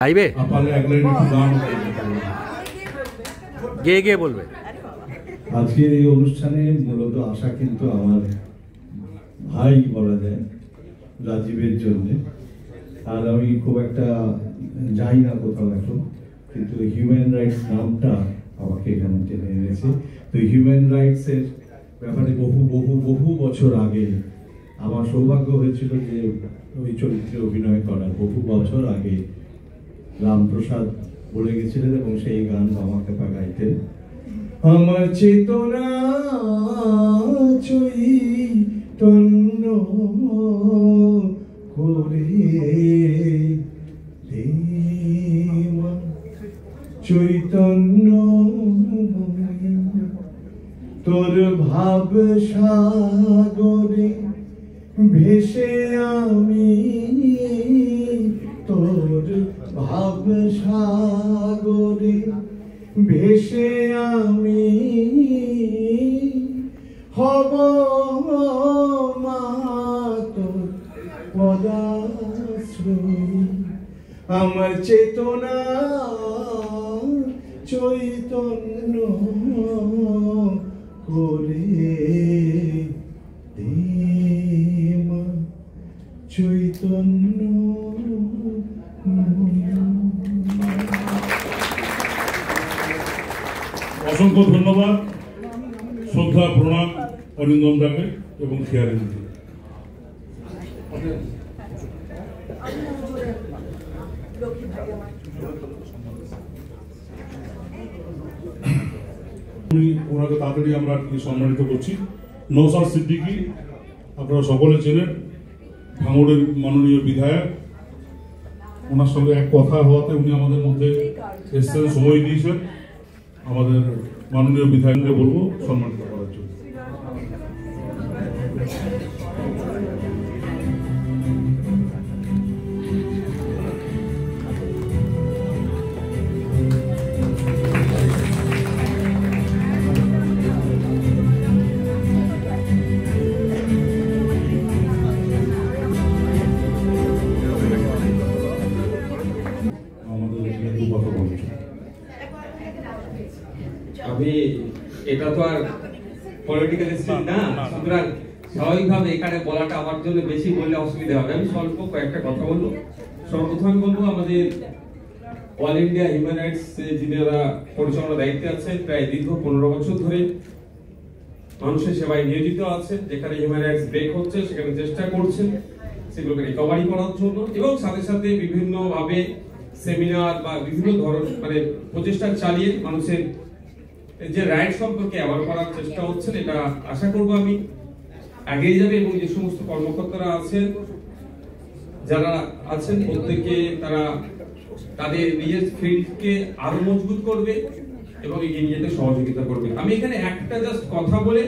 গাইবে গে গে বলবে। আজকের এই অনুষ্ঠানে মূলত আসা কিন্তু আমার ভাই বলা যায় রাজীবের জন্য। আর আমি খুব একটা যাই না কোথাও এখন, কিন্তু হিউম্যান রাইটস নামটা আমাকে এখানে টেনে এনেছে। তো হিউম্যান রাইটস এর ব্যাপারে বহু বহু বহু বছর আগে আমার সৌভাগ্য হয়েছিল যে ওই চরিত্রে অভিনয় করার। বহু বছর আগে রামপ্রসাদ বলে গেছিলেন এবং সেই গান আমাকে গাইতেন। আমার চেতনা চৈতন্য করে চৈতন্য তোর ভাব সাগরে ভেসে আমি, তোর ভাব সাগরে ভেসে আমি হব তোর পদাশ্রয়ী। আমার চেতনা চৈতন্য করে চৈতন্য। অসংখ্য ধন্যবাদ, শ্রদ্ধা প্রণাম অরিন্দম দাকে এবং খেয়ালি দিকে। ওনাকে তাড়াতাড়ি আমরা সম্মানিত করছি। নওশাদ সিদ্দিকী, আপনারা সকলে চেনেন, ভাঙড়ের মাননীয় বিধায়ক। ওনার সঙ্গে এক কথা হওয়াতে উনি আমাদের মধ্যে এসেছেন, সময় দিয়েছেন। আমাদের মাননীয় বিধায়ককে বলবো সম্মানিত করার জন্য। আমি এটা তো আর পলিটিক্যাল স্পিচ না, সুতরাং স্বাভাবিকভাবে এখানে বলাটা আমার জন্য বেশি বললে অসুবিধা হবে। আমি স্বল্প কয়েকটা কথা বলবো। সর্বপ্রথম বলবো, আমাদের অল ইন্ডিয়া হিউম্যান রাইটস যিনারা পরিচালনার দায়িত্বে আছেন, প্রায় দীর্ঘ 15 বছর ধরে মানুষের সেবায় নিয়োজিত আছেন। যেখানে হিউম্যান রাইটস ব্রেক হচ্ছে সেখানে চেষ্টা করছেন সেগুলোকে রিকভারি করার জন্য, এবং সাথে সাথে বিভিন্ন ভাবে সেমিনার বা বিভিন্ন ধরনের প্রচেষ্টা চালিয়ে মানুষের যে রাইট সম্পর্কে অ্যাওয়ার করার চেষ্টা হচ্ছে। এটা আশা করব আমি এগিয়ে যাবে, এবং যে সমস্ত কর্মকর্তারা আছেন যারা আছেন প্রত্যেকে তারা তাদের নিজের ফিল্ডকে আরো মজবুত করবে এবং এগিয়ে নিয়ে যেতে সহযোগিতা করবে। আমি এখানে একটা জাস্ট কথা বলে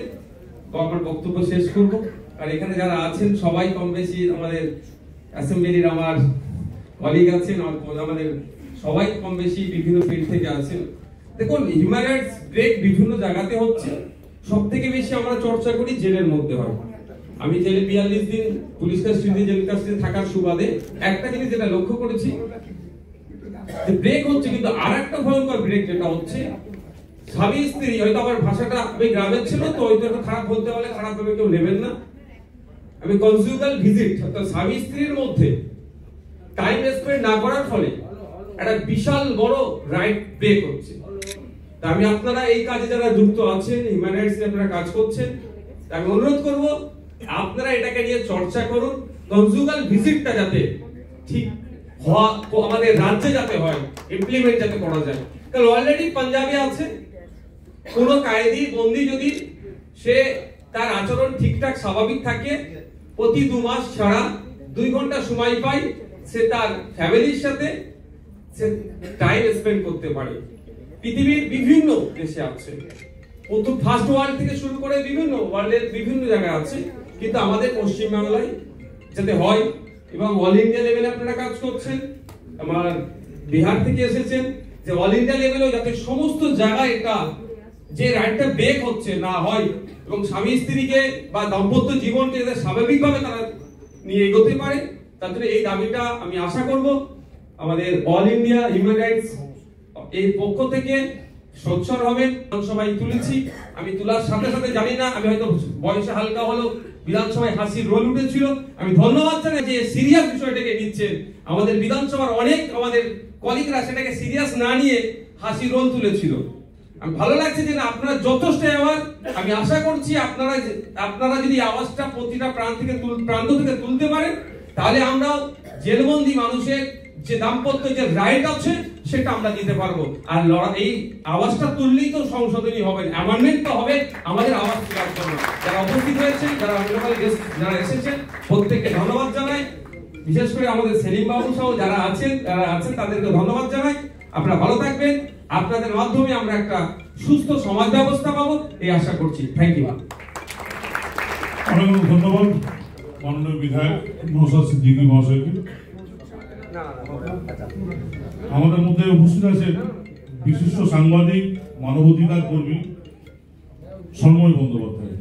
আমার বক্তব্য শেষ করব। আর এখানে যারা আছেন সবাই কম বেশি আমাদের অ্যাসেম্বলির আমার কলিগ আছেন, আমাদের সবাই কম বেশি বিভিন্ন ফিল্ড থেকে আছেন। দেখুন, হিউম্যান রাইটস ব্রেক বিভিন্ন জায়গাতে হচ্ছে। সব থেকে বেশি আমরা চর্চা করি জেলের মধ্যে হয়। আমি জেলে 42 দিন পুলিশ কাস্টডিতে জেল কাস্টডিতে থাকার সুবাদে একটা জিনিস যেটা লক্ষ্য করেছি, ব্রেক হচ্ছে, কিন্তু আর একটা ভয়ঙ্কর ব্রেক যেটা হচ্ছে, স্বামী স্ত্রী, হয়তো আমার ভাষাটা আমি গ্রামের ছিল তো হয়তো একটু খারাপ বলতে হলে খারাপ ভাবে কেউ নেবেন না, আমি কনজুগাল ভিজিট, অর্থাৎ স্বামী স্ত্রীর মধ্যে টাইম স্পেন্ড না করার ফলে একটা বিশাল বড় রাইট ব্রেক হচ্ছে। আমি আপনারা এই কাজে যারা যুক্ত আছেন, হিউম্যান রাইটস নিয়ে আপনারা কাজ করছেন, আমি অনুরোধ করব আপনারা এটাকে নিয়ে চর্চা করুন। কনজুগাল ভিজিটটা যাতে ঠিক আমাদের রাজ্যে যাতে হয়, ইমপ্লিমেন্ট যাতে করা যায়। কারণ অলরেডি পাঞ্জাবে আছে, কোন কায়েদি বন্দী যদি সে তার আচরণ ঠিকঠাক স্বাভাবিক থাকে, প্রতি 2 মাস ছাড়া 2 ঘন্টা সময় পায়, সে তার ফ্যামিলির সাথে সে টাইম স্পেন্ড করতে পারে। পৃথিবীর বিভিন্ন দেশে আছে, প্রথম ফার্স্ট ওয়ার্ল্ড থেকে শুরু করে বিভিন্ন ওয়ার্ল্ডের বিভিন্ন জায়গায় আছে, কিন্তু আমাদের পশ্চিমবাংলায় যাতে হয়। এবং অল ইন্ডিয়া লেভেলে আপনারা কাজ করছেন, আমার বিহার থেকে এসেছেন, যে অল ইন্ডিয়া লেভেলেও যাতে সমস্ত জায়গায় এটা যে রাইটটা ব্রেক হচ্ছে না হয়, এবং স্বামী স্ত্রীকে বা দাম্পত্য জীবনকে যাতে স্বাভাবিকভাবে তারা নিয়ে এগোতে পারে, তার জন্য এই দাবিটা আমি আশা করব আমাদের অল ইন্ডিয়া হিউম্যান রাইটস এর পক্ষ থেকে সোচ্চার হবে বিধানসভায় তুলেছি। আমি তোলার সাথে সাথে জানি না, আমি হয়তো বয়সে হালকা হলো বিধানসভায় হাসির রোল উঠেছিল। আমি ধন্যবাদ জানাই যে সিরিয়াস বিষয়টাকে নিচ্ছেন। আমাদের বিধানসভার অনেক আমাদের কলিগরা সেটাকে সিরিয়াস না নিয়ে হাসির রোল তুলেছিল। আমি ভালো লাগছে যে না, আপনারা যথেষ্ট অ্যাওয়ার। আমি আশা করছি আপনারা যদি আওয়াজটা প্রতিটা প্রান্ত থেকে তুলতে পারেন, তাহলে আমরা জেলবন্দি মানুষের যে দাম্পত্য যে রাইট আছে সেটা আমরা দিতে পারবো। আর এই আওয়াজটা তুললেই তো সংশোধনী হবে, অ্যামেন্ডমেন্ট তো হবে আমাদের আওয়াজ তোলার জন্য। যারা উপস্থিত হয়েছেন, যারা অন্যকালে যারা এসেছেন, প্রত্যেককে ধন্যবাদ জানাই। বিশেষ করে আমাদের সেলিম বাবু সহ যারা আছেন তাদেরকে ধন্যবাদ জানাই। আপনারা ভালো থাকবেন। আপনাদের মাধ্যমে আমরা একটা সুস্থ সমাজ ব্যবস্থা পাবো এই আশা করছি। Thank you. অনেক ধন্যবাদ মাননীয় বিধায়ক নওশাদ সিদ্দিকী মহাশয়কে। আমাদের মধ্যে উপস্থিত আছেন বিশিষ্ট সাংবাদিক, মানবাধিকার কর্মী সন্ময় বন্দ্যোপাধ্যায়।